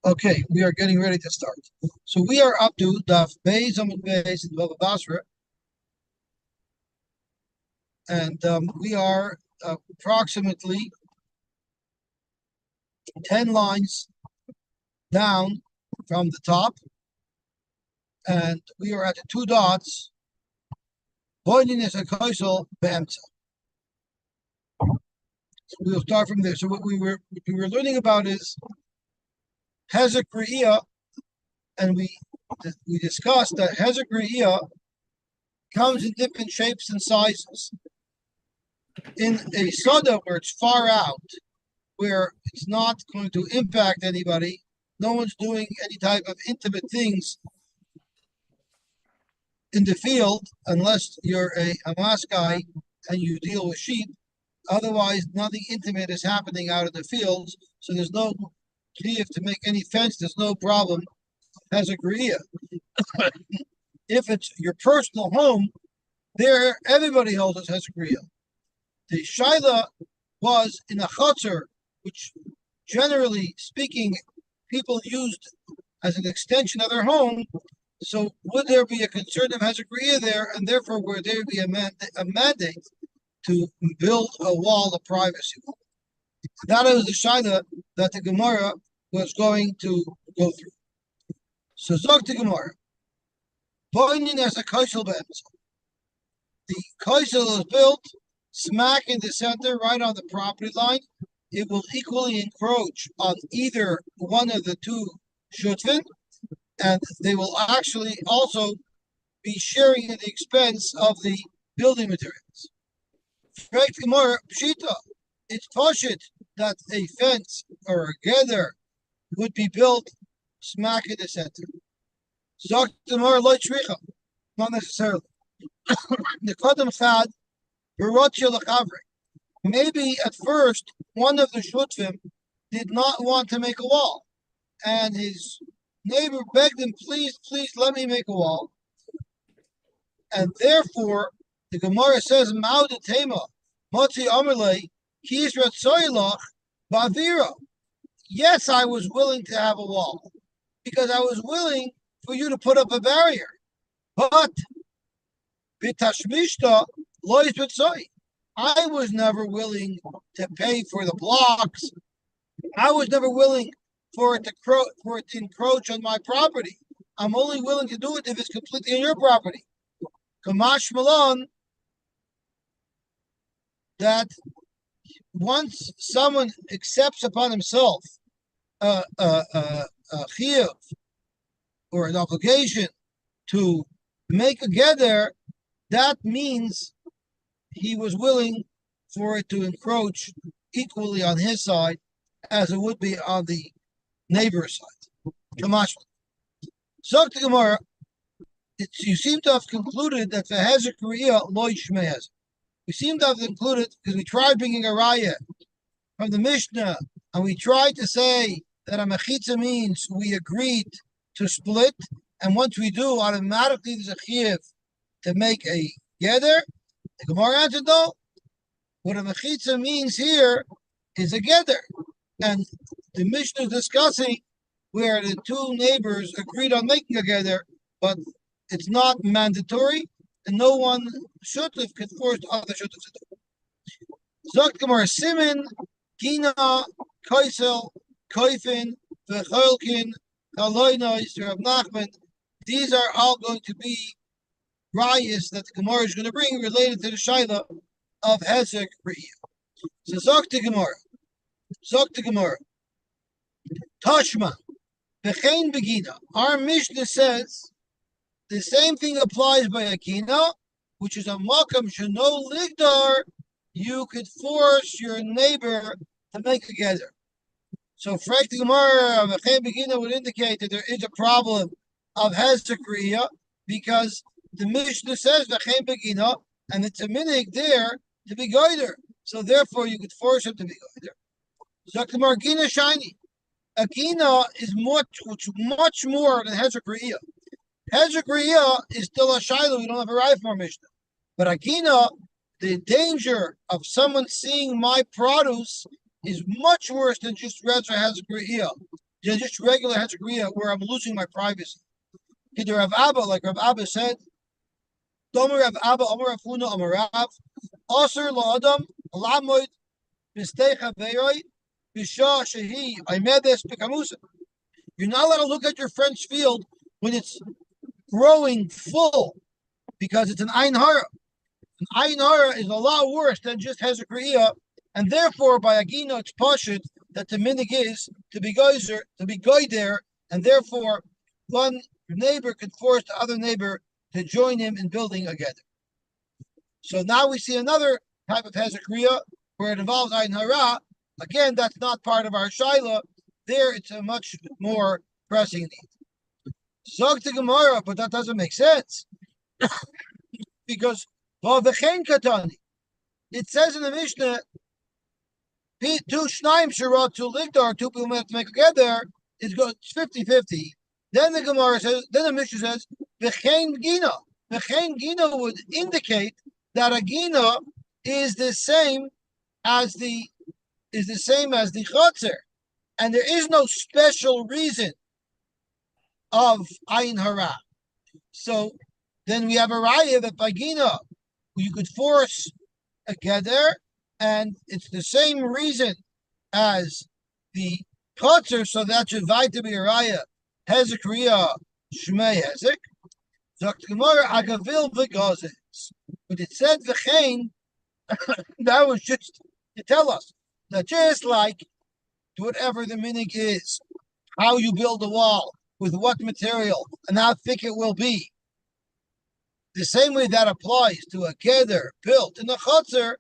Okay, we are getting ready to start. So we are up to Daf Beis Amud Beis in Bava Basra, and we are approximately 10 lines down from the top, and we are at the two dots. Pointing is a kaisel be'emtza. So we will start from there. So what we were learning about is Hezek Re'iyah, and we discussed that Hezek Re'iyah comes in different shapes and sizes. In a soda where it's far out, where it's not going to impact anybody, no one's doing any type of intimate things in the field, unless you're a Hamas guy and you deal with sheep. Otherwise, nothing intimate is happening out in the fields, so there's no need to make any fence. There's no problem. Has a griya. If it's your personal home, there everybody holds it has a griya. The shaila was in a chutzner, which generally speaking, people used as an extension of their home. So would there be a concern of Hazakriya there, and therefore would there be a mandate to build a wall of privacy? That is the shaila that the Gemara was going to go through. So Zog the Gemara, pointing as a kaisel be'emtza. The kaisel is built smack in the center, right on the property line. It will equally encroach on either one of the two shutvin, and they will actually also be sharing in the expense of the building materials. It's poshut that a fence or a gather would be built smack in the center. Not necessarily. The Kadam Chad, maybe at first one of the Shutvim did not want to make a wall, and his neighbor begged him, please let me make a wall. And therefore, the Gemara says, Motzi Amalei, Bavira. Yes, I was willing to have a wall, because I was willing for you to put up a barrier. But Bitashmishta Lois Bitsoi. I was never willing to pay for the blocks. I was never willing for it to encroach on my property. I'm only willing to do it if it's completely on your property. Kamash Malon, that once someone accepts upon himself a chiyuv or an obligation to make a gather, that means he was willing for it to encroach equally on his side as it would be on the neighbor's side. Kamash. Zok the Gemara, you seem to have concluded that the Hezek Re'iyah lo yishmei. We seem to have concluded, because we tried bringing a raya from the Mishnah, and we tried to say that a mechitza means we agreed to split, and once we do, automatically there's a chiyuv to make a gather. The Gemara answered, no. What a mechitza means here is a gather. And the Mishnah is discussing where the two neighbors agreed on making a gather, but it's not mandatory, and no one should've can force the other should've to do. Zok Gemara Simin, Gina, Kaisel, Koifin, Vecholkin, Kaloinois, Rav Nachman. These are all going to be rayas that the Gemara is going to bring related to the shaila of Hezek Re'iyah. So Zok the Gemara, Tashma, Bechein Begina. Our Mishnah says the same thing applies by Akina, which is a makam sheno ligdar. You could force your neighbor to make a gather. So Frank the Gemara, Bechein Begina would indicate that there is a problem of Hezek Re'iyah, because the Mishnah says V'chein Begina, and it's a minig there to be goider. So therefore, you could force him to be goider. Zaktamar Gina shiny. A Gina is much more than Hezek Re'iyah. Hezek Re'iyah is still a shiloh. We don't have a right from our Mishnah. But a Gina, the danger of someone seeing my produce is much worse than just Reza Hezek Re'iyah. just regular hezekriya where I'm losing my privacy. Either Rav Abba, like Rav Abba said, Domer Rav Abba, Omer Rav Huna, Omer Rav, Aser la'adam, lamoid, b'steicha ve'roi, b'shah shehi, aimedes pekamusa. You're not allowed to look at your friend's field when it's growing full, because it's an Ein Hara. An Ein Hara is a lot worse than just Hezekriya, and therefore by Agina it's pashut that the minig is to be geyser, to be goyder, and therefore one neighbor could force the other neighbor to join him in building together. So now we see another type of Hezekriya where it involves Ein Hara. Again, that's not part of our Shaila. There it's a much more pressing need. Zog to Gemara, but that doesn't make sense. Because it says in the Mishnah, two shnaim shirot, two ligdar, two people have to make together, it's 50-50. Then the Gemara says, then the Mishnah says, v'chein gina. V'chein gina would indicate that a gina is the same as the chotzer, and there is no special reason of Ayin Hara. So then we have a raya that by gina you could force a gather, and it's the same reason as the chotzer, so that should vay to be a raya. Hezekriya shmei hezek. Zok Gemara agavil v'gazes. But it said v'chein. That was just to tell us that just like whatever the minig is, how you build a wall, with what material, and how thick it will be. The same way that applies to a keder built in a chotzer,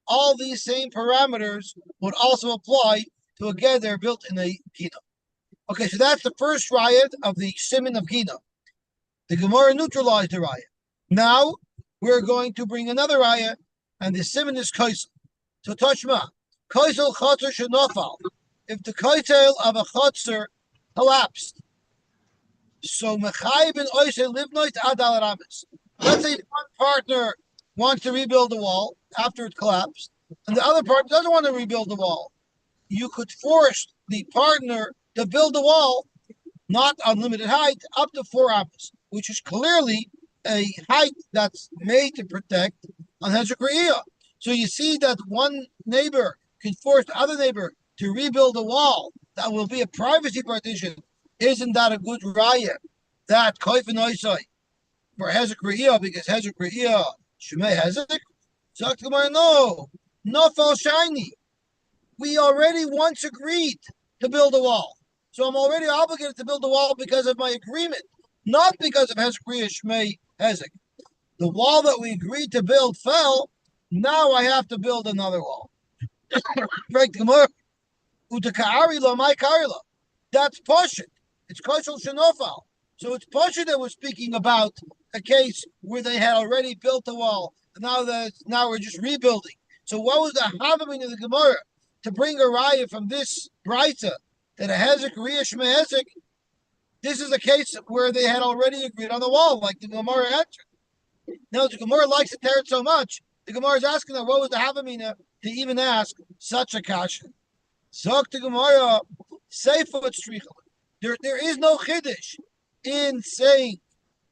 all these same parameters would also apply to a keder built in a gina. Okay, so that's the first raya of the siman of gina. The Gemara neutralized the raya. Now we're going to bring another raya, and the siman is kaisel. So Tashma, kaisel chotzer shenofal. If the kaisel of a chotzer collapsed, so mechayib and oisel livnoit adal ramis. Let's say one partner wants to rebuild the wall after it collapsed, and the other partner doesn't want to rebuild the wall. You could force the partner to build the wall, not unlimited height, up to 4 amas, which is clearly a height that's made to protect on Hezekriya. So you see that one neighbor can force the other neighbor to rebuild a wall that will be a privacy partition. Isn't that a good raya? That koif and oisai for Hezekriya, because Hezekriya shmei hezek. Zok Gemara, no fall shiny. We already once agreed to build a wall, so I'm already obligated to build a wall because of my agreement, not because of Hezekriya shmei hezek. The wall that we agreed to build fell. Now I have to build another wall. Right, Gemara. Utakari lo my karila. That's pashut. It's kashal shenofal. So it's pashut that we're speaking about a case where they had already built the wall, and now we're just rebuilding. So what was the havaming of the Gemara to bring a raya from this brayta that a Hezekriya shmei hezek? This is a case where they had already agreed on the wall, like the Gemara answered. Now the Gemara likes to tear it so much. The Gemara is asking them, what was the havamina to even ask such a kasha? Zok the Gemara, seifot strichel. There is no chiddush in saying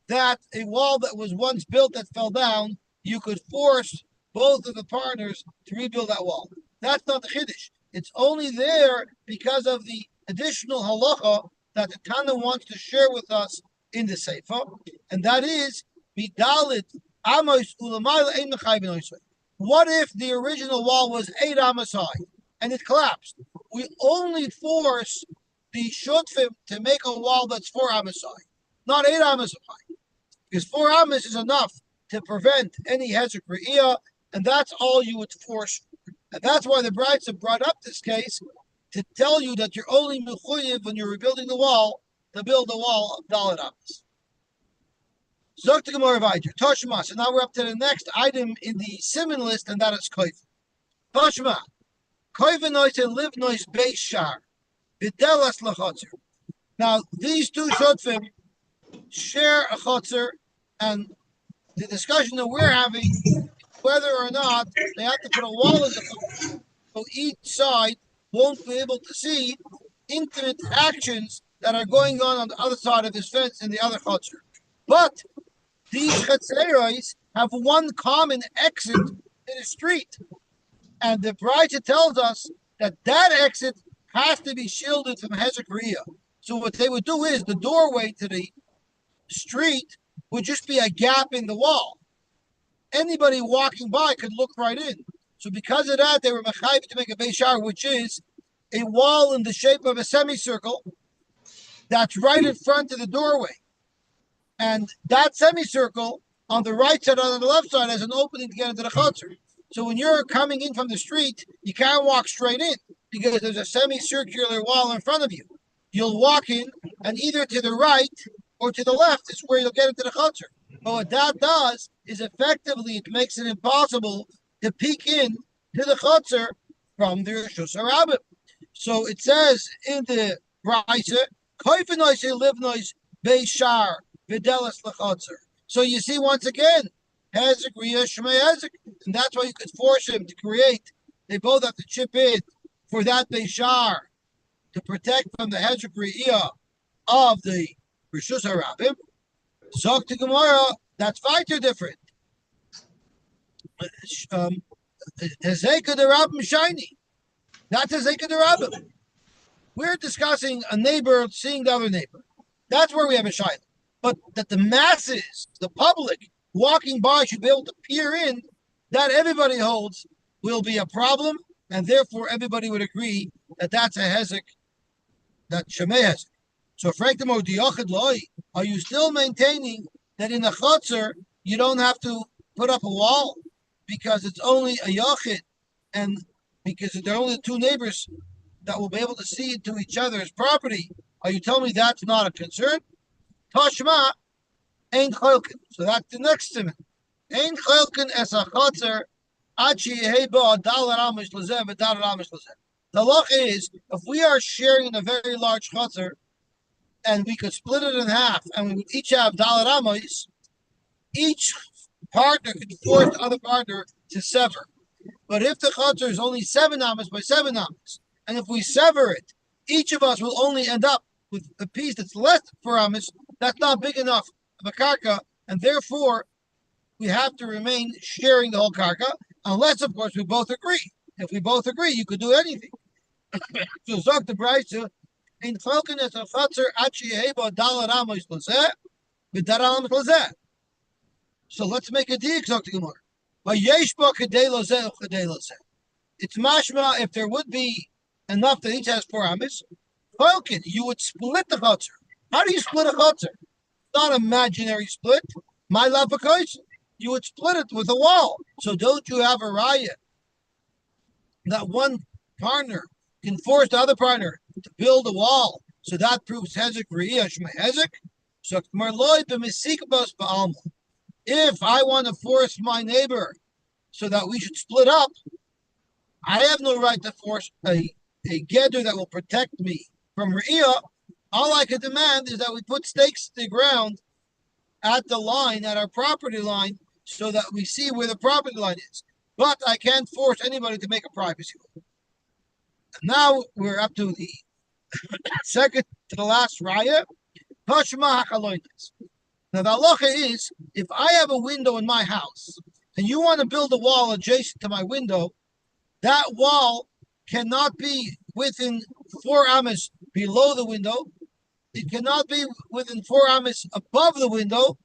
that a wall that was once built that fell down, you could force both of the partners to rebuild that wall. That's not the chiddush. It's only there because of the additional halacha that the Tana wants to share with us in the Seifa, and that is midalit amos ulamayla ein mechayv b'noisei. What if the original wall was 8 amos high and it collapsed? We only force the shutfim to make a wall that's 4 amos high, not 8 amos high, because 4 amos is enough to prevent any hezekriya, and that's all you would force. And that's why the Brayta brought up this case to tell you that you're only mechuyev when you're rebuilding the wall to build a wall of daled amos. Zok to Gemara Vayter, Toshma. So now we're up to the next item in the siman list, and that is koif. Toshma, koif noise and live noise beis shar, videlas lachotzer. Now these two shotfim share a chotzer, and the discussion that we're having is whether or not they have to put a wall in the chotzer, so each side won't be able to see intimate actions that are going on the other side of this fence in the other chutzner. But these chetzeros have one common exit to the street. And the Brisa tells us that that exit has to be shielded from Hezek Riyah. So what they would do is the doorway to the street would just be a gap in the wall. Anybody walking by could look right in. So because of that, they were mechayiv to make a Beishar, which is a wall in the shape of a semicircle that's right in front of the doorway. And that semicircle on the right side and on the left side has an opening to get into the chutzner. So when you're coming in from the street, you can't walk straight in because there's a semicircular wall in front of you. You'll walk in, and either to the right or to the left is where you'll get into the chutzner. But what that does is effectively it makes it impossible to peek in to the chutzner from the Rishus HaRabim. So it says in the Brisa, "Koifenois livnois beishar videlis lechotzer." So you see once again, Hezek Riyah Shmei Hezek, and that's why you could force him to create. They both have to chip in for that beishar to protect from the Hezek Riyah of the Rishus HaRabim. Zok to Gemara, that's weiter different. Hezekah the Rabbim shiny. That's Hezekah the Rabbim. We're discussing a neighbor seeing the other neighbor. That's where we have a shayla. But that the masses, the public walking by should be able to peer in, that everybody holds will be a problem, and therefore everybody would agree that that's a hezek, that shemei hezek. So, are you still maintaining that in a chutzner you don't have to put up a wall because it's only a yachid, and because there are only two neighbors that will be able to see into each other's property? Are you telling me that's not a concern? Tashma ain't cholkin. So that's the next statement. Ain't cholkin es a chutzner achi yeheba dalar amish lezeh v'dalar amish lezeh. The loch is, if we are sharing in a very large chutzner, and we could split it in half, and we would each have dalar amos, each partner could force the other partner to sever. But if the chutzner is only 7 amos by 7 amos, and if we sever it, each of us will only end up with a piece that's less than 4 amos. That's not big enough of a karka, and therefore we have to remain sharing the whole karka, unless, of course, we both agree. If we both agree, you could do anything. So Zok the Brisa, in cholkin es a chutzner achi yeheba dalar amos lezeh v'dalar amos lezeh. So let's make a deal, Zok the Gemara. It's mashma if there would be enough that each has 4 amos. Cholkin, you would split the chutzner. How do you split a chutzner? It's not an imaginary split. My love for you would split it with a wall. So don't you have a raya that one partner can force the other partner to build a wall? So that proves hezek riyah shmei hezek. So marloi b'misikbos ba'alma. If I want to force my neighbor so that we should split up, I have no right to force a gedder that will protect me from riyah. All I can demand is that we put stakes to the ground at the line, at our property line, so that we see where the property line is. But I can't force anybody to make a privacy law. Now we're up to the second to the last raya. Tashma hachaloinus. Now the halacha is, if I have a window in my house and you want to build a wall adjacent to my window, that wall cannot be within 4 amos below the window. It cannot be within 4 amos above the window,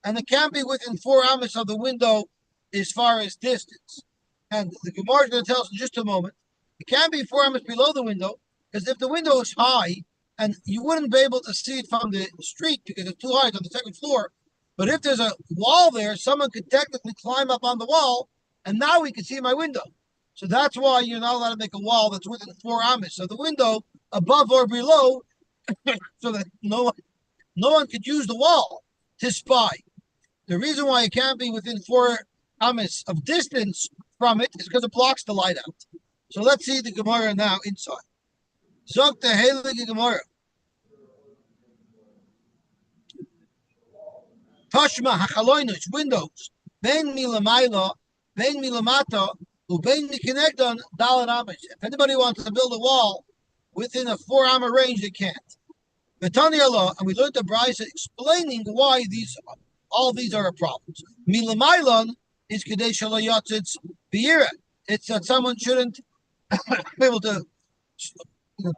and it can't be within 4 amos of the window as far as distance. And the Gemara is going to tell us in just a moment. It can't be 4 amos below the window, because if the window is high, and you wouldn't be able to see it from the street because it's too high, it's on the 2nd floor. But if there's a wall there, someone could technically climb up on the wall, and now we can see my window. So that's why you're not allowed to make a wall that's within 4 amos. So the window above or below, so that no one could use the wall to spy. The reason why it can't be within 4 amos of distance from it is because it blocks the light out. So let's see the Gemara now inside. Zok the Heilige Gemara. Tashma hachaloinus, windows. Ben milamayla, ben milamata, uben mikinegdon dalar amos. If anybody wants to build a wall within a 4 amma range, they can't. Betani Allah, and we learned the Brisa explaining why all these are problems. Milamailan is Kadesh Shalayatzitz Beira. It's that someone shouldn't be able to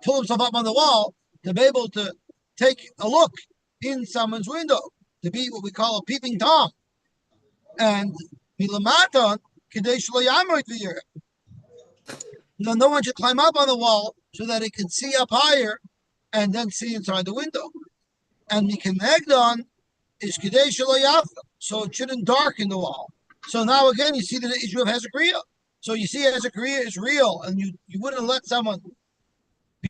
pull himself up on the wall to be able to take a look in someone's window, to be what we call a peeping Tom. And Milamatan Kadesh Shalayamrit Beira. No one should climb up on the wall so that it can see up higher and then see inside the window. And Mikanegdon is Kadesh Shalayaf, so it shouldn't darken the wall. So now again, you see the issue of Hezekiah. So you see Hezekiah is real, and you wouldn't let someone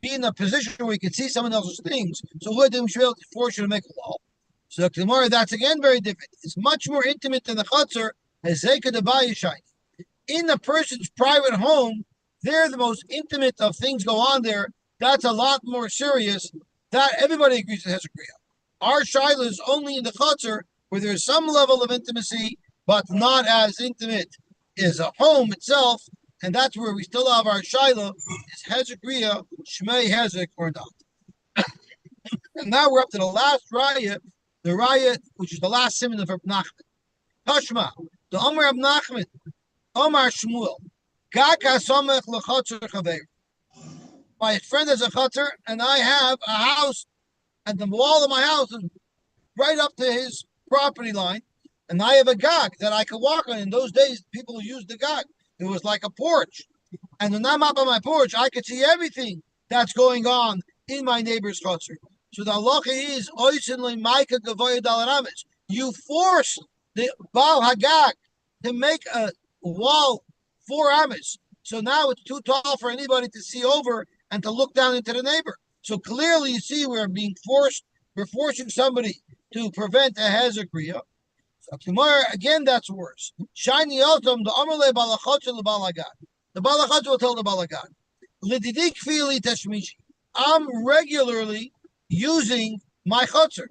be in a position where you can see someone else's things. So who should be able to force you to make a wall? So tomorrow, that's again very different. It's much more intimate than the chutzner, Hezekah the Bayishai. In a person's private home, they're the most intimate of things go on there. That's a lot more serious. That everybody agrees with Hezekiah. Our shaila is only in the chutzner where there's some level of intimacy, but not as intimate as a home itself, and that's where we still have our shaila: is Hezekiah Shmei Hezek or not? And now we're up to the last raya, the raya which is the last simon of Reb Nachman. Tashma, the Omer Reb Nachman, Omar Shmuel, Gaka Somech LeChatzer Chaver. My friend has a chutzner, and I have a house, and the wall of my house is right up to his property line, and I have a gag that I could walk on. In those days, people used the gag. It was like a porch. And when I'm up on my porch, I could see everything that's going on in my neighbor's chutzner. So the halacha is, you force the Baal Hagag to make a wall 4 amas. So now it's too tall for anybody to see over and to look down into the neighbor. So clearly you see we're forcing somebody to prevent a Hezekiah. Again, that's worse. Shiny Otam, the Amalei Balachot the Balagad. The Balachot will tell the Balagad. Lididik Fili Teshmishi. I'm regularly using my chutzner,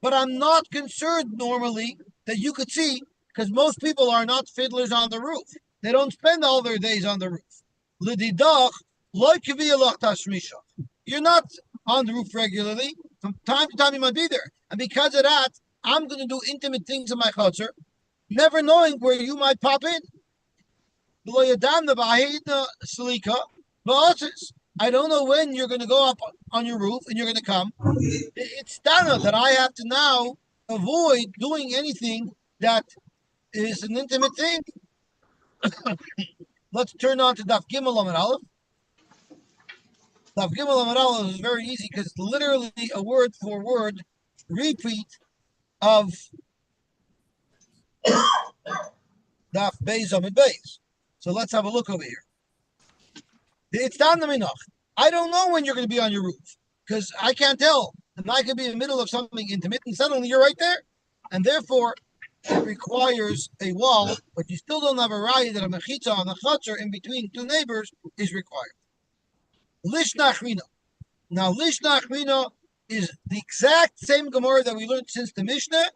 but I'm not concerned normally that you could see, because most people are not fiddlers on the roof. They don't spend all their days on the roof. Lididach loy kiviyalach tashmisha. You're not on the roof regularly. From time to time, you might be there, and because of that, I'm going to do intimate things in my chutzner, never knowing where you might pop in. I don't know when you're going to go up on your roof and you're going to come. It's dana that I have to now avoid doing anything that is an intimate thing. Let's turn on to Daf Gimel Amud Aleph. Daf Gimel Amud Aleph is very easy because it's literally a word for word repeat of Daf Beis Amud Beis. So let's have a look over here. It's down to Minoch. I don't know when you're going to be on your roof because I can't tell. And I could be in the middle of something intimate and suddenly you're right there. And therefore, it requires a wall, but you still don't have a raya that a mechitza on the chutzner in between two neighbors is required. Lishnachrina. Now, Lishnachrina is the exact same Gemara that we learned since the Mishnah,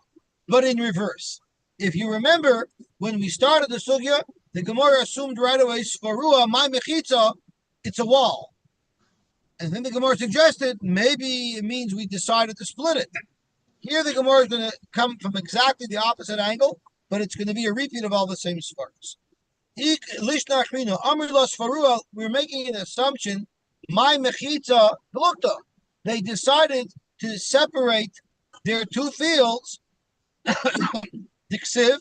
but in reverse. If you remember, when we started the sugya, the Gemara assumed right away, Sfarua, my mechitza, it's a wall. And then the Gemara suggested maybe it means we decided to split it. Here the Gemara is going to come from exactly the opposite angle, but it's going to be a repeat of all the same svaras. We're making an assumption. My mechitza, look, they decided to separate their two fields. Diksiv,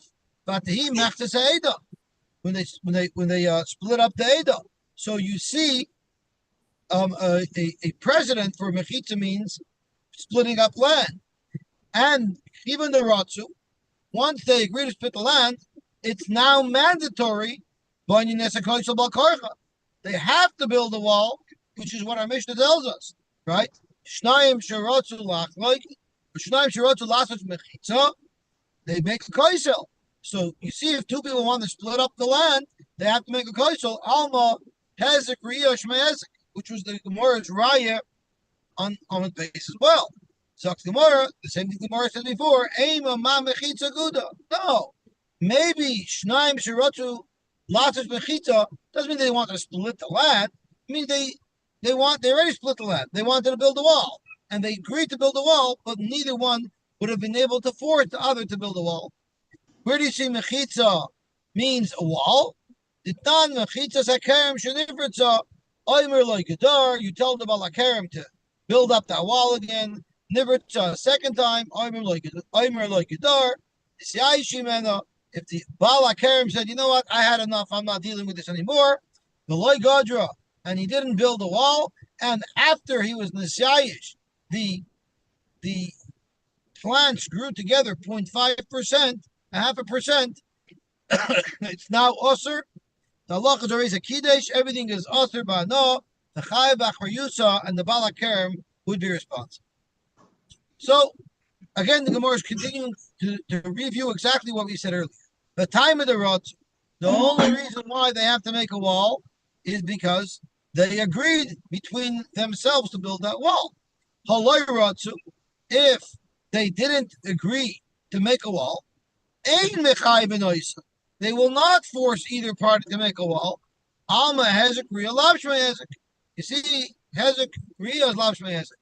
when they split up the Eda. So you see, a president for mechitza means splitting up land. And even the Ratsu, once they agree to split the land, it's now mandatory. They have to build a wall, which is what our Mishnah tells us, right? They make a kaisel. So you see, if two people want to split up the land, they have to make a kaisel. Alma Hezek Riyah Shmei, which was the Gemara's raya on the base as well. So Gemara, the same thing Gemara said before, Ema ma mechitza guda. No. Maybe Shnaim Shiratu Latas Mechitza doesn't mean they want to split the land. It means they They already split the land. They wanted to build a wall, and they agreed to build a wall, but neither one would have been able to force the other to build a wall. Where do you see mechitza means a wall? Ditan mechitza sakerem shenifritza oimer loikadar. You tell the balakerem to build up that wall again. Nivritza a second time. Oimer loikadar. If the balakerem said, you know what, I had enough. I'm not dealing with this anymore. The loy gadra, and he didn't build the wall. And after he was nisyayish, the plants grew together 0.5%, a half a percent. It's now usher. The halacha is always a kiddush. Everything is usher by no. The chayav b'achar and the balakerem would be responsible. So again, the Gemara is continuing to review exactly what we said earlier. The time of the rot, the only reason why they have to make a wall is because they agreed between themselves to build that wall. Haloi rotzu, if they didn't agree to make a wall, they will not force either party to make a wall. Alma hezek ria labshma hezek. You see, hezek ria is labshma hezek.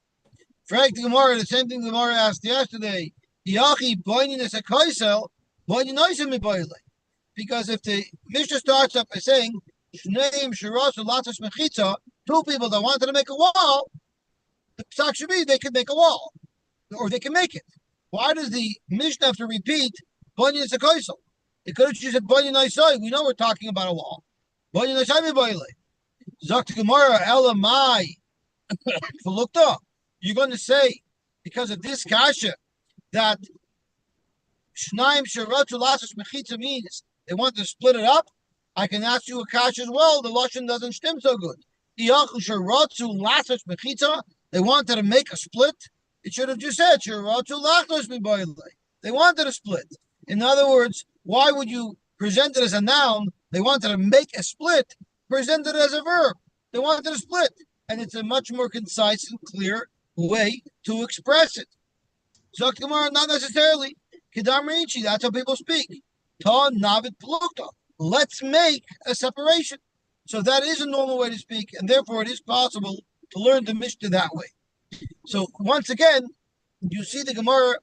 Frank the Gemara, the same thing the Gemara asked yesterday. Because if the Mishnah starts up by saying two people that wanted to make a wall, the psak should be they could make a wall, or they can make it. Why does the Mishnah have to repeat Banyan Sakaisel? It could have just said Banyan Isai. We know we're talking about a wall. Banyan Isai Mibaile. Zakt Gemara Elamai. Looked up. You're going to say, because of this kasha, that Shnaim Sharatu Lasas Mechitza means they want to split it up. I can ask you a kasha as well. The Lashon doesn't stem so good. Iyachu Sharatu Lasas Mechitza. They wanted to make a split. It should have just said Sharatu Lasas Mibaile. They wanted a split. In other words, why would you present it as a noun? They wanted to make a split. Present it as a verb. They wanted a split. And it's a much more concise and clear way to express it. Zok Gemara, not necessarily. Kedam Richi, that's how people speak. Ta Navid Plukta. Let's make a separation. So that is a normal way to speak, and therefore it is possible to learn the Mishnah that way. So once again, you see the Gemara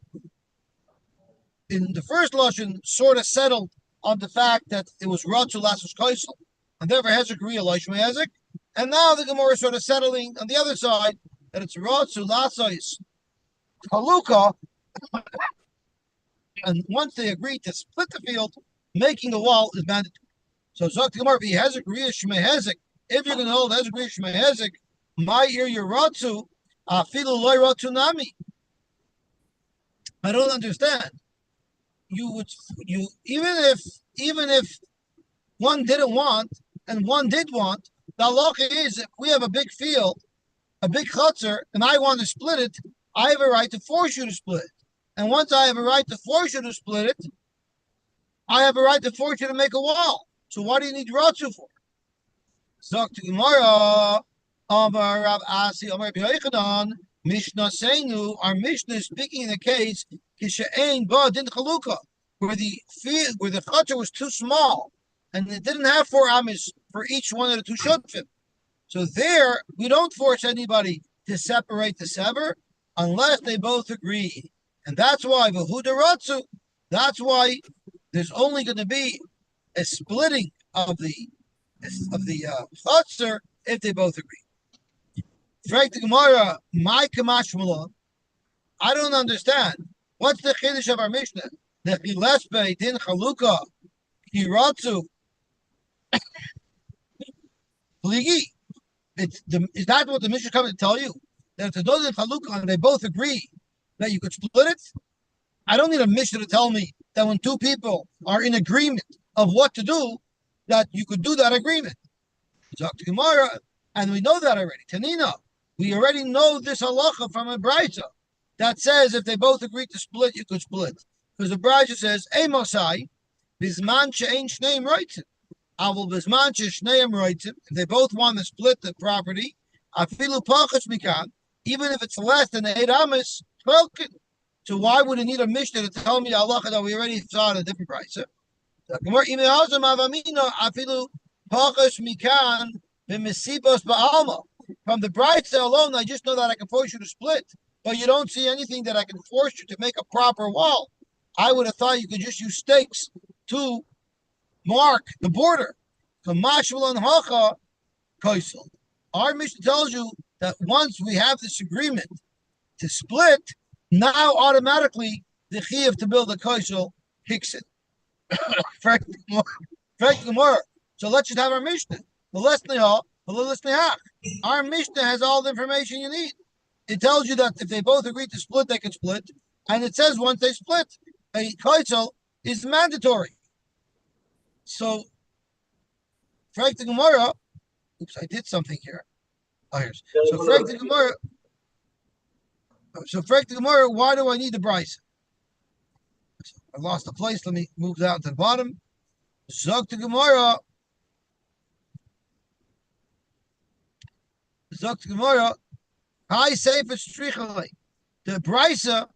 in the first Lashon sort of settled on the fact that it was Ratzu Lasus Kaisel, and therefore Hezek Ria Lashma Hezek. And now the Gemara is sort of settling on the other side that it's Ratzu Lasais Haluka. And once they agree to split the field, making a wall is mandatory. So Zok Gemara be Hezek Ria Shme Hezek. If you're going to hold Hezek Ria Shme Hezek, my ear your Ratzu, Afilu Loy Ratzu Nami. I don't understand. You even if one didn't want and one did want, the halacha is if we have a big field, a big chutzner, and I want to split it, I have a right to force you to split it. And once I have a right to force you to split it, I have a right to force you to make a wall. So what do you need Ratzu for? Zok to Gemara, Amar Rav Asi, Amar B'Yochanan, Mishnah Seinu, our Mishnah is speaking in the case Kishain Ba Din Chaluka, where the chutzner was too small, and it didn't have 4 amis for each one of the 2 shutfim. So there, we don't force anybody to separate the sever unless they both agree. And that's why Vahuda Ratzu, that's why there's only going to be a splitting of the chutzner if they both agree. Frank the Gemara, my Kamash Malon, I don't understand. What's the chiddush of our Mishnah? The Chilespe Din Chaluka Hiratzu Pligi. Is that what the Mishnah coming to tell you? That if the Dodin Chaluka and they both agree that you could split it? I don't need a Mishnah to tell me that when 2 people are in agreement of what to do, that you could do that agreement. Talk to Gemara, and we know that already. Tanina, we already know this halacha from a brayta that says if they both agree to split, you could split. Because the brayta says, Mosai, Bisman she'ein shneim roitzim. Avol bisman she'shneim roitzim. If they both want to split the property, afilu pachas mikan, even if it's less than 8 amas, 12. So why would it need a Mishnah to tell me halacha that we already saw in a different brayta? from the brisa alone, I just know that I can force you to split, but you don't see anything that I can force you to make a proper wall. I would have thought you could just use stakes to mark the border. Our mission tells you that once we have this agreement to split, now automatically the chiyuv to build a kaisel kicks in. So let's just have our Mishnah. Our Mishnah has all the information you need. It tells you that if they both agree to split, they can split. And it says once they split, a kaisel is mandatory. So, Frag the Gemara. Oops, I did something here. Oh, here's. So, Frag the Gemara. Why do I need the Bryce? I lost the place. Let me move down to the bottom. Zog to Gemara. Hi, Sefer Strichale. The Brisa,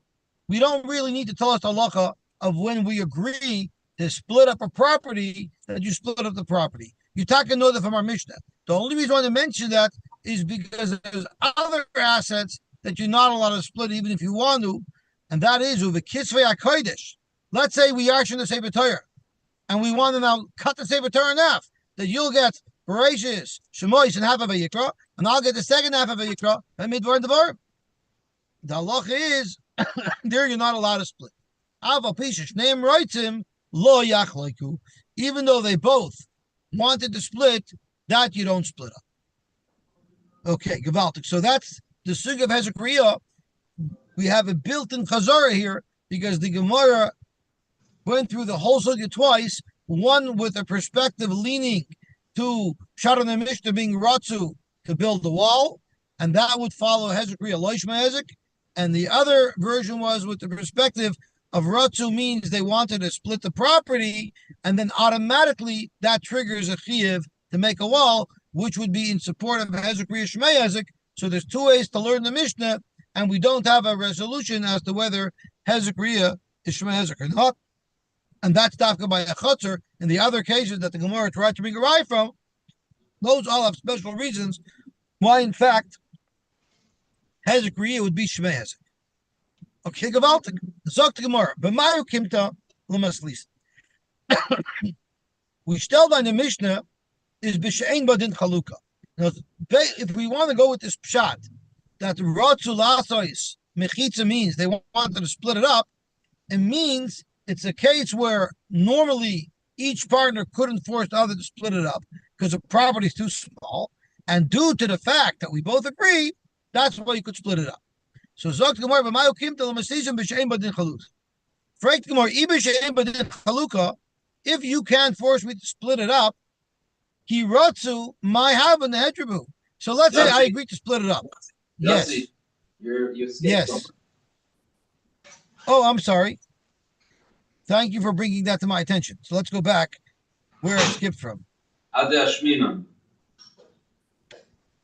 we don't really need to tell us the halacha of when we agree to split up a property, that you split up the property. You talk know that from our Mishnah. The only reason I want to mention that is because there's other assets that you're not allowed to split even if you want to, and that is with a kisvei hakodesh. Let's say we are in the Sefer Torah, and we want to now cut the Sefer Torah in half, that you'll get Bereshis, Shemois, and half of a Yikra, and I'll get the second half of a Yikra, and Midvar and Devar. The halacha is, there you're not allowed to split. Ava Pishish, name writes him, Lo Yachleiku, even though they both wanted to split, that you don't split up. Okay, Gavaltik. So that's the Sug of Hezekiah. We have a built-in Chazara here, because the Gemara went through the whole Sugya twice, one with a perspective leaning to Sharon and Mishnah being Ratzu to build the wall, and that would follow Hezekiah Loishma Hezek, and the other version was with the perspective of Ratzu means they wanted to split the property, and then automatically that triggers a chiyuv to make a wall, which would be in support of Hezekiah Shmei Hezek. So there's two ways to learn the Mishnah, and we don't have a resolution as to whether Hezekiah is Shmei Hezek or not. And that's dafka by a chutzer. In the other cases that the Gemara tried to bring a rye from, those all have special reasons why, in fact, Hezekiah would be Shmei Hezek. Okay, Gavaltik. Zok to Gemara. B'mayu kimta l'maslis. We stelled on the Mishnah is b'she'ein badin chaluka. Now, if we want to go with this pshat, that Ratzu Lasois Mechitza means they wanted to split it up, it means it's a case where normally each partner couldn't force the other to split it up because the property is too small, and due to the fact that we both agree, that's why you could split it up. So Zok Gemara b'mayu kimta l'masizim b'she'ein badin chaluka. Fragt Gemara ib'she'ein badin chaluka. If you can't force me to split it up, he ratzu my have in the hetribu. So let's say I agree to split it up. Yosy, Yes. you skipped Yes. them. Oh, I'm sorry. Thank you for bringing that to my attention. So let's go back where I skipped from. Ade Ashmina.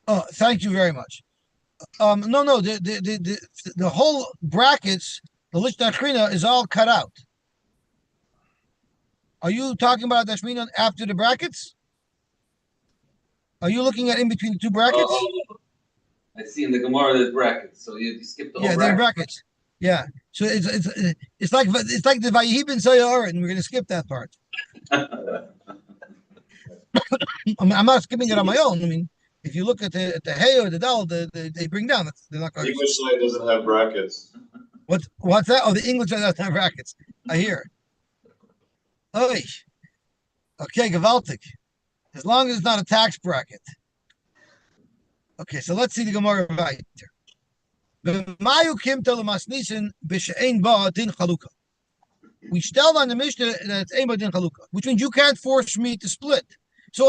Oh, thank you very much. No, the whole brackets, the Lishna Achrina is all cut out. Are you talking about Dashmina after the brackets? Are you looking at in between the two brackets? Oh, I see in the Gemara there's brackets, so you skipped the whole Yeah, they're brackets. Yeah, so it's like the Vayihi ben Sayar, and we're going to skip that part. I'm not skipping it on my own. I mean, if you look at the Hey or the Dal, they bring down. They're not going. English site doesn't have brackets. What's that? Oh, the English doesn't have brackets. I hear. Oy. Okay, Gewaltig. As long as it's not a tax bracket. Okay, so let's see the Gemara weiter. We stelled on the Mishnah that it's ein din chalukah, which means you can't force me to split. So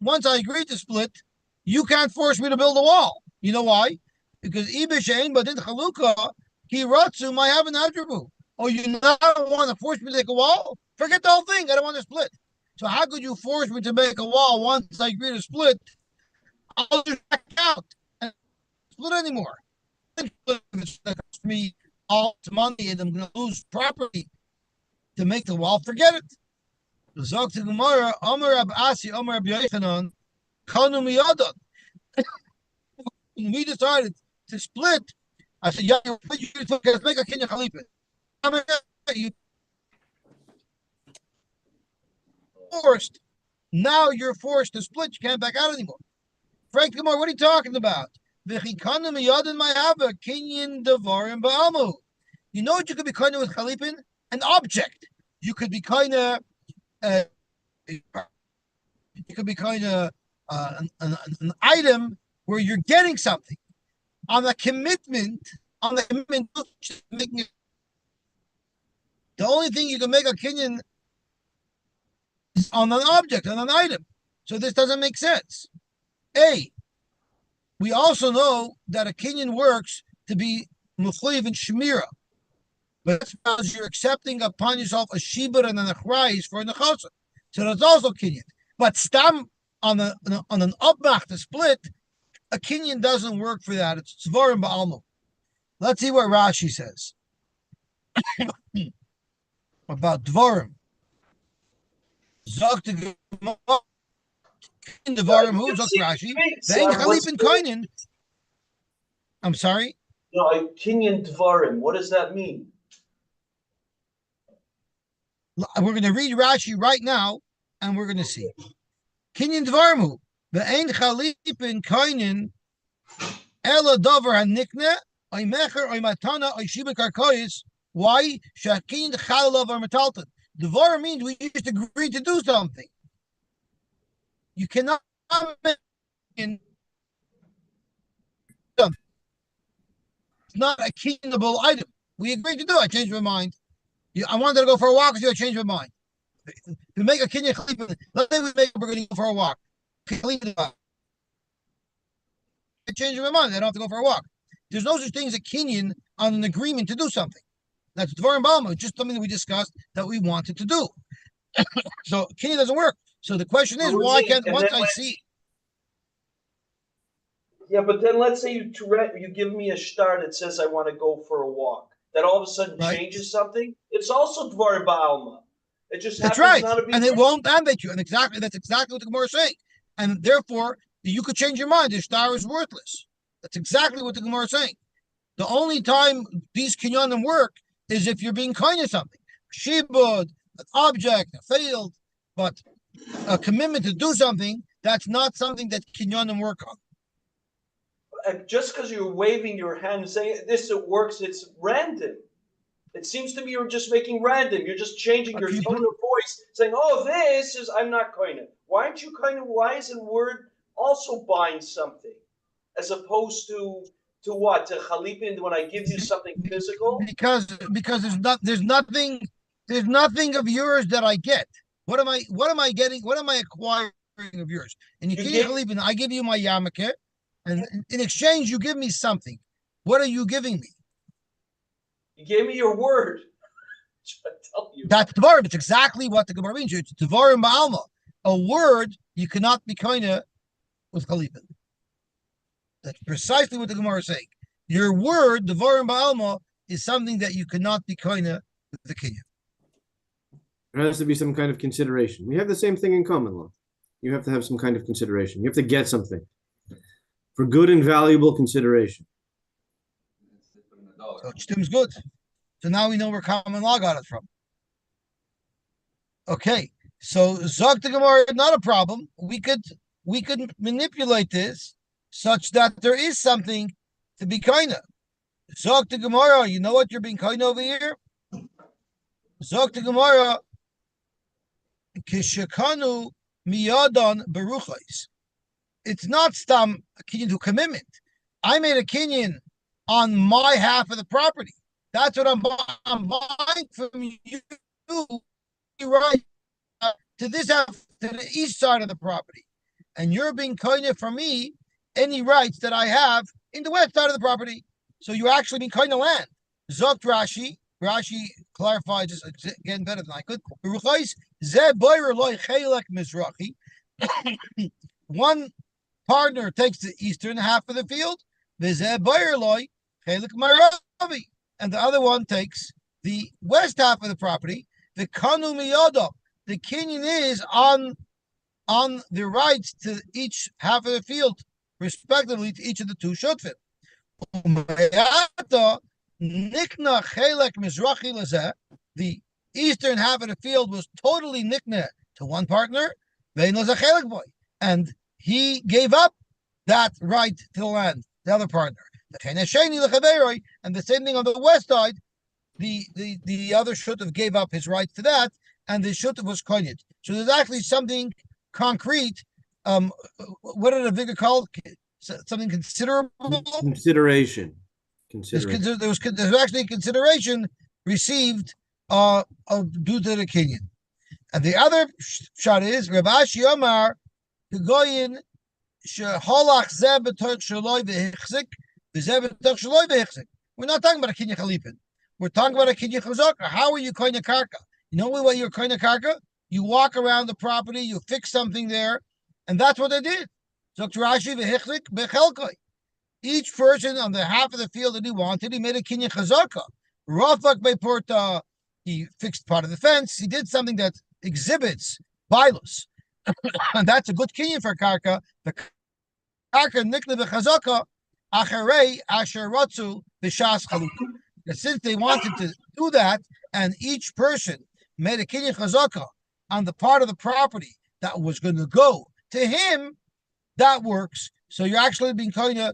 once I agree to split, you can't force me to build a wall. You know why? Because Ibe she'ein din chalukah, ki ratzu my have an attribute. Oh, you now want to force me to make a wall? Forget the whole thing. I don't want to split. So how could you force me to make a wall once I agree to split? I'll just back out and split anymore. It's going to cost me all this money and I'm going to lose property to make the wall. Forget it. Zok to Gemara, Omer Rab Asi, Omer Rab Yochanan, Kanu Miyadon. when we decided to split, I said, yeah, let's make a kinyan chalipin. You forced. Now you're forced to split. You can't back out anymore. Frank Gemara, what are you talking about? You know what you could be kind of with chalipin? An object. You could be kind of, you could be kind of an item where you're getting something. On the commitment, making it, the only thing you can make a kinyan is on an object, on an item. So this doesn't make sense. We also know that a kinyan works to be mechuyev and shemira, but that's because you're accepting upon yourself a shibur and an achrayis for a nechasa. So that's also kinyan. But stam on an upmach to split, a kinyan doesn't work for that. It's tzvarim ba'almo. Let's see what Rashi says about dvarim. Zok to dvarim who zok Rashi. Ve'en chalipin koinin. I'm sorry. No, kinyan dvarim. What does that mean? We're going to read Rashi right now, and we're going to see. Kinyan dvarim ve'en chalipin koinin ela davar hanikne oy mecher oy matana oy shiba karkois. Why? Shakin chalalav or metalton. Dvarim means we used to agree to do something. You cannot in it's not a keenable item. We agreed to do it. I changed my mind. I wanted to go for a walk, so I changed my mind. To make a kinyan chalipin, let's say we're going to go for a walk. I changed my mind. I don't have to go for a walk. There's no such thing as a kinyan on an agreement to do something. That's dvarim b'alma, just something that we discussed that we wanted to do. So kinyan doesn't work. So the question is, why can't once I see? Yeah, but then let's say you give me a star that says I want to go for a walk. That all of a sudden changes something. It's also dvarim ba'alma. It just happens not to be. And it won't mandate you. And that's exactly what the Gemara is saying. And therefore, you could change your mind. The star is worthless. That's exactly what the Gemara is saying. The only time these kinyanim work is if you're being kind of something. Shibud, an object, a field, but a commitment to do something, that's not something that kinyanim work on. Just because you're waving your hand and saying this it works, it's random. It seems to me you're just making random. You're just changing your tone of voice, saying, "Oh, this is I'm not kind of." Why aren't you kind of? Why isn't word also buying something, as opposed to what? To chalipin when I give you something physical? Because there's nothing of yours that I get. What am I getting? What am I acquiring of yours? And you can't chalipin. I give you my yarmulke, and in exchange you give me something. What are you giving me? You gave me your word. I tell you. That's dvarim. It's exactly what the Gemara means. It's dvarim ba'alma. A word you cannot be koina with chalipin. That's precisely what the Gemara is saying. Your word, dvarim ba'alma, is something that you cannot be koina with the kinyan. There has to be some kind of consideration. We have the same thing in common law. You have to have some kind of consideration. You have to get something for good and valuable consideration. So it seems good. So now we know where common law got it from. Okay, so Zog the Gemara, not a problem. We could manipulate this such that there is something to be kind of. Zog the Gemara, you know what you're being kind over here? Zog the Gemara, Kishakanu miyadon beruchais. It's not stam a kinyan to commitment. I made a kinyan on my half of the property. That's what I'm buying from you. Right to this half, to the east side of the property, and you're being kind for me any rights that I have in the west side of the property. So you're actually being kind of land. Zokt Rashi clarifies this again better than I could. One partner takes the eastern half of the field, and the other one takes the west half of the property. The kanu miyada, the kinyan is on the rights to each half of the field respectively, to each of the two shutfim. The eastern half of the field was totally nikna to one partner, and he gave up that right to the land, the other partner. And the same thing on the west side, the other shutav gave up his right to that, and the shutav was koined. So there's actually something concrete. What did a vigor call something considerable? Consideration. There's actually consideration received due to the Kenyan. And the other shot is Rav Ashi Omar Goyin Sheholach Zeh B'Toch Shaloi V'Hichzik V'Zeh B'Toch Shaloi V'Hichzik. We're not talking about a Kenyan Chalipin. We're talking about a Kenyan Chazaka. How are you koine karka? You know what you're koine karka? You walk around the property, you fix something there, and that's what they did. Zok Rashi V'Hichzik B'Chelkoi. Each person on the half of the field that he wanted, he made a Kenyan Chazaka. Rafak Beporta, he fixed part of the fence. He did something that exhibits bilus. And that's a good Kenyan for karka. The karka nikna b'chazaka acharei asher ratzu b'shas chalukah. Since they wanted to do that, and each person made a Kenyan chazaka on the part of the property that was going to go to him, that works. So you're actually being koine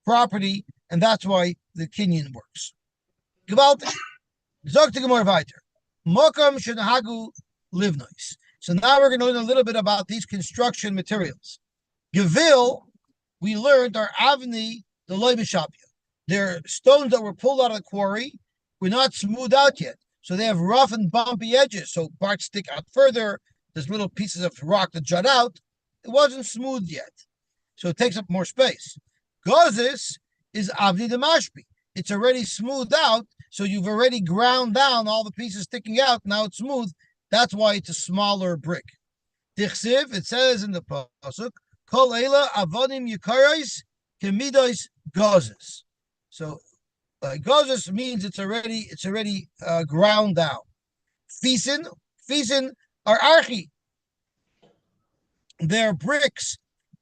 property, and that's why the Kenyan works. Gewaltig. Zog to Gemara weiter. Mokam shenahagu livnois. So now we're going to learn a little bit about these construction materials. Gevil, we learned, are avni the loy b'shapia. They're stones that were pulled out of the quarry. We're not smoothed out yet. So they have rough and bumpy edges. So parts stick out further. There's little pieces of rock that jut out. It wasn't smooth yet. So it takes up more space. Gozis is avni the mashpi. It's already smoothed out. So you've already ground down all the pieces sticking out. Now it's smooth. That's why it's a smaller brick. Tichsiv, it says in the pasuk, Kol eila avodim yikarais kemidos gozes. So gozes means it's already ground down. Fisin are archi. They're bricks,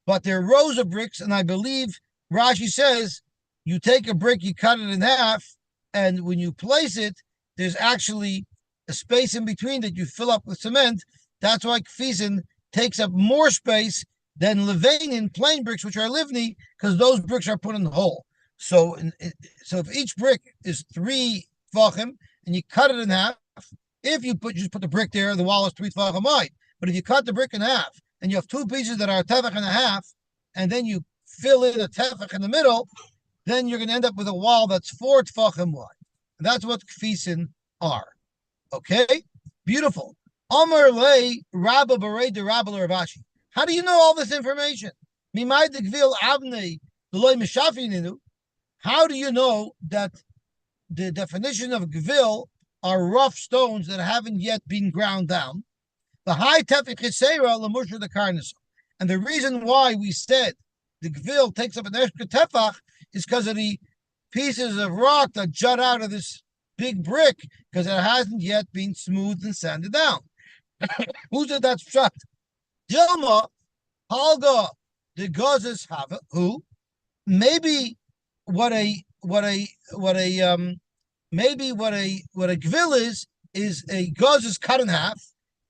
but they're rows of bricks, and I believe Rashi says you take a brick, you cut it in half, and when you place it, there's actually a space in between that you fill up with cement. That's why kfisin takes up more space than levanin plain bricks, which are livni, because those bricks are put in the hole. So if each brick is 3 tvachim and you cut it in half, if you just put the brick there, the wall is 3 tvachim wide. But if you cut the brick in half and you have 2 pieces that are a tefach and a half, and then you fill in a tefach in the middle, then you're going to end up with a wall that's 4 tvachim wide. And that's what kfisin are. Okay, beautiful. Amar lei Rabba Barei de Rabba Ravashi. How do you know all this information? Mimai de Gvil Avnei L'Loi Mishafininu. How do you know that the definition of Gvil are rough stones that haven't yet been ground down? The high tefich chisera l'mushra the karnis. And the reason why we said the Gvil takes up an extra tefach is because of the pieces of rock that jut out of this big brick, because it hasn't yet been smoothed and sanded down. Who said that's shut? Dilma, Halga, the Gozes have it. Who? Maybe what a gvil is a Gozes cut in half,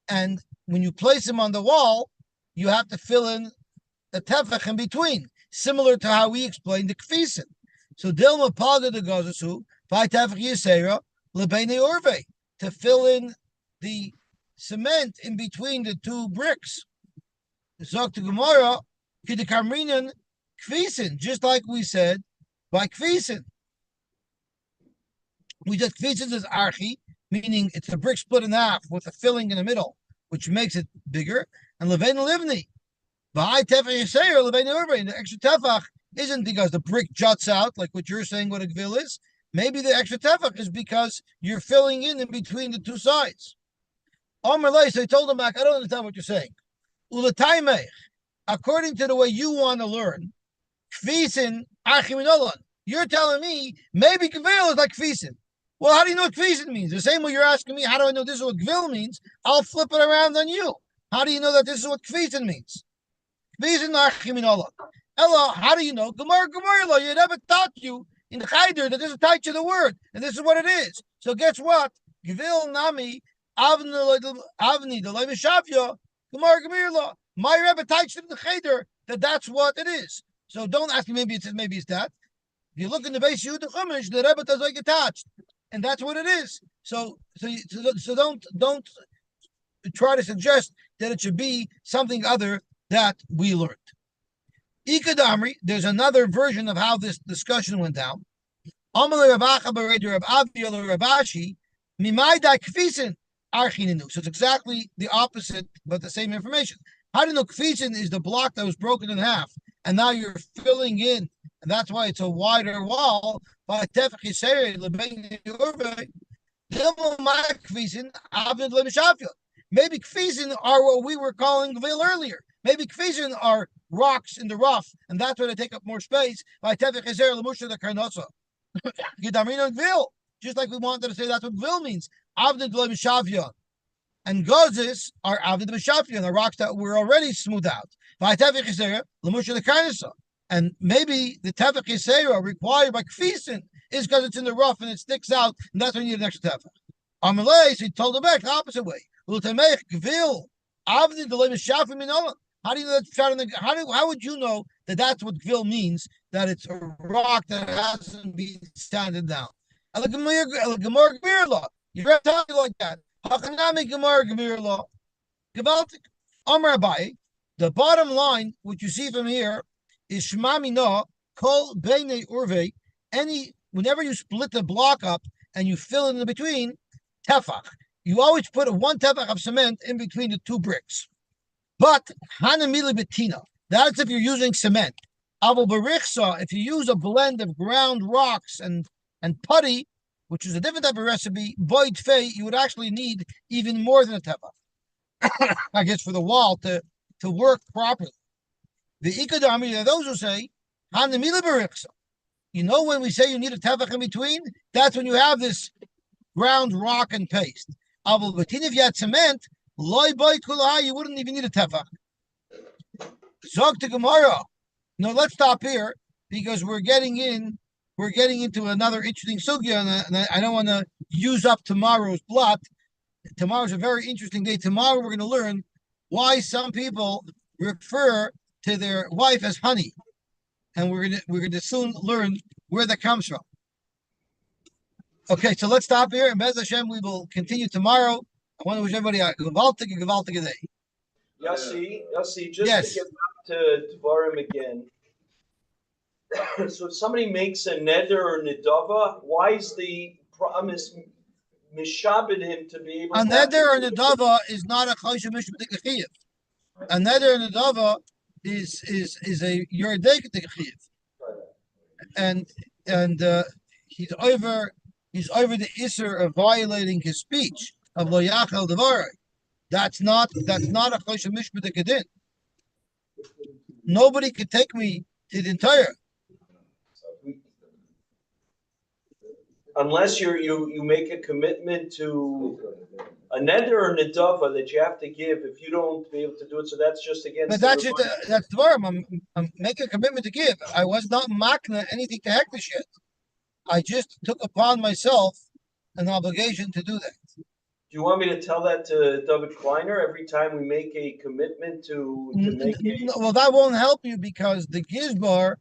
and when you place them on the wall, you have to fill in a tefach in between, similar to how we explained the kfisin. So Dilma Palga the Gozes who by tefach yisera lebene orve, to fill in the cement in between the 2 bricks. Zok to Gemara, Kidikamrinan Kfisin, just like we said by Kfisin. We said Kfisin is archi, meaning it's a brick split in half with a filling in the middle, which makes it bigger. And Levein Livni, Ba'ai Tefach Yisrael, Levein Urbain, the extra tefach isn't because the brick juts out, like what you're saying what a gvil is. Maybe the extra tefach is because you're filling in between the 2 sides. So I told him back, I don't understand what you're saying. According to the way you want to learn, kfisin achiminolan. You're telling me maybe gvil is like kfisin. Well, how do you know what kfisin means? The same way you're asking me, how do I know this is what gvil means? I'll flip it around on you. How do you know that this is what kfisin means? Kfisin achiminolan. Ella, how do you know? Gemara, you never taught you in the Chayder that this is tied to the word, and this is what it is. So guess what? Gvil Nami Avni the Levi Shavya Gemara. My Rebbe teaches in the Cheder that's what it is. So don't ask me. Maybe it's that. If you look in the base Yehuda Chumash, the Rebbe does like attached, and that's what it is. So don't try to suggest that it should be something other that we learned. Ikadamri, there's another version of how this discussion went down. So it's exactly the opposite, but the same information. How do you know kfisin is the block that was broken in half, and now you're filling in, and that's why it's a wider wall. Maybe kfisin are what we were calling gvil earlier. Maybe kfisin are rocks in the rough, and that's why they take up more space. Just like we wanted to say that's what gvil means. And gozes are avdid b'shafian, the rocks that were already smoothed out. And maybe the tefach yisera required by kfisin is because it's in the rough and it sticks out, and that's when you need an extra tefach. Amalei, so he told the back the opposite way. How do you know that? How would you know that that's what gvil means? That it's a rock that hasn't been sanded down. You're talking like that. The bottom line, what you see from here, is Shmamina kol beinei urve. Whenever you split the block up and you fill it in between, tefach. You always put one tefach of cement in between the two bricks. But hanamili betina, that's if you're using cement. Aval berichsa, if you use a blend of ground rocks and putty, which is a different type of recipe, boyd fei, you would actually need even more than a tefach. I guess for the wall to work properly. The ikadami are those who say hanamili berichsa. You know when we say you need a tefach in between, that's when you have this ground rock and paste. Aval betina, if you had cement, loy boy kulai, you wouldn't even need a tefach. Zog to Gemara. No, let's stop here because we're getting into another interesting sugya, and I don't want to use up tomorrow's blot. Tomorrow's a very interesting day. Tomorrow we're going to learn why some people refer to their wife as honey, and we're going to soon learn where that comes from. Okay, so let's stop here, and Bez Hashem, we will continue tomorrow. I want to wish everybody a gewaltige day. Yosy, just Yes. to get back to Dvarim again. So if somebody makes a neder or nidava, why is the promise mishabed him to be able A to neder or nedava is not a choshev mishpat chiyuv. A neder or nedava is a yordek chiyuv, and he's over the isser of violating his speech of lo yachal devarai. That's not a choshev mishpat kedin. Nobody could take me to the entire. unless you make a commitment to a neder or nidava that you have to give if you don't be able to do it. So that's just against. But that's just that's dvarim. I'm making a commitment to give. I was not makna anything to hektish yet. I just took upon myself an obligation to do that. Do you want me to tell that to David Kleiner every time we make a commitment to make a? Well, that won't help you because the gizbar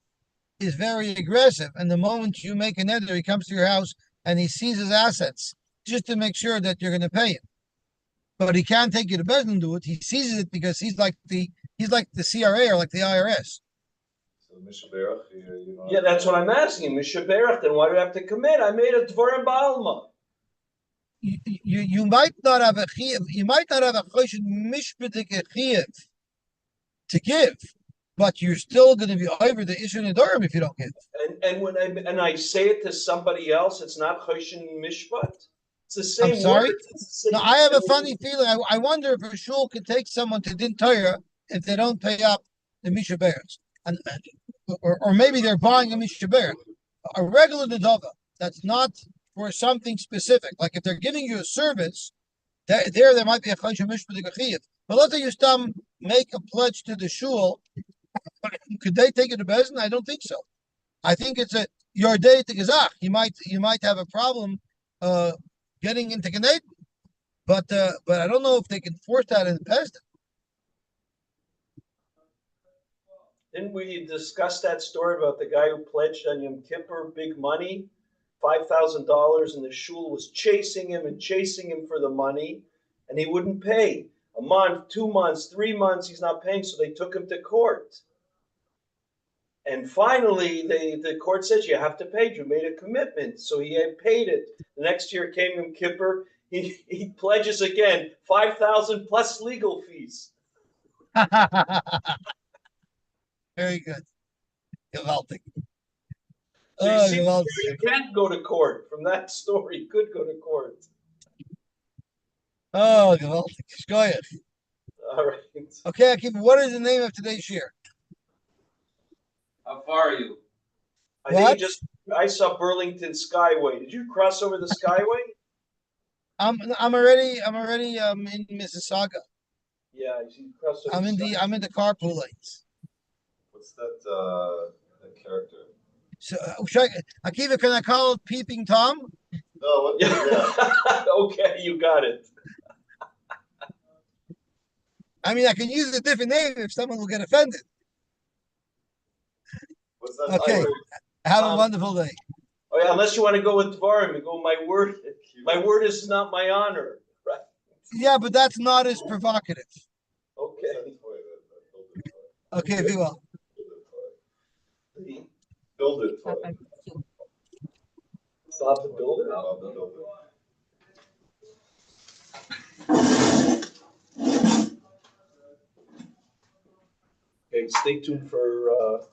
is very aggressive, and the moment you make a neder, he comes to your house and he seizes assets just to make sure that you're going to pay him. But he can't take you to Bezdin and do it. He seizes it because he's like the CRA or like the IRS. Yeah, that's what I'm asking. Mishaberach, then why do I have to commit? I made a Dvarim Ba'alma. You might not have a chiyuv. You might not have a choshen mishpatik chiyuv to give, but you're still going to be over the issue in Durham if you don't give. And when I say it to somebody else, it's not choshen mishpat. It's the same. I'm sorry. Word. It's the same. No, I have a funny feeling. I wonder if a shul could take someone to Din Torah if they don't pay up the mishaberes, and or maybe they're buying a mishaber, a regular nedava that's not for something specific. Like if they're giving you a service, there might be a choshen mishpatik chiyuv. But let's say you make a pledge to the shul Could they take it to Bezdin? I don't think so. I think it's a your day to Gazach. You might have a problem getting into Canadian. But I don't know if they can force that in Bezdin. Didn't we discuss that story about the guy who pledged on Yom Kippur big money, $5,000, and the shul was chasing him for the money, and he wouldn't pay. A month, 2 months, 3 months, he's not paying, so they took him to court. And finally, the court says you have to pay. You made a commitment, so he had paid it. The next year came Yom Kippur. He pledges again, 5,000 plus legal fees. Very good. Gewaltig. So you Oh, see, gewaltig. you can't go to court from that story. You could go to court. Oh, gewaltig. Shkoyach. All right. Okay, Akiva, what is the name of today's shir? How far are you? I think What? you just. I saw Burlington Skyway. Did you cross over the Skyway? I'm already in Mississauga. Yeah, you crossed over. I'm in the carpool lanes. What's that character? So Akiva, can I call it Peeping Tom? No, what? Yeah. Yeah. Okay, you got it. I mean, I can use a different name if someone will get offended. What's that? Okay. story? Have a wonderful day. Oh yeah, unless you want to go with Dvarim, you go. My word. My word is not my honor. Right. Yeah, but that's not as provocative. Okay. Okay, very well. Build it for it. Bob the Builder. Bob the Builder. Okay, stay tuned for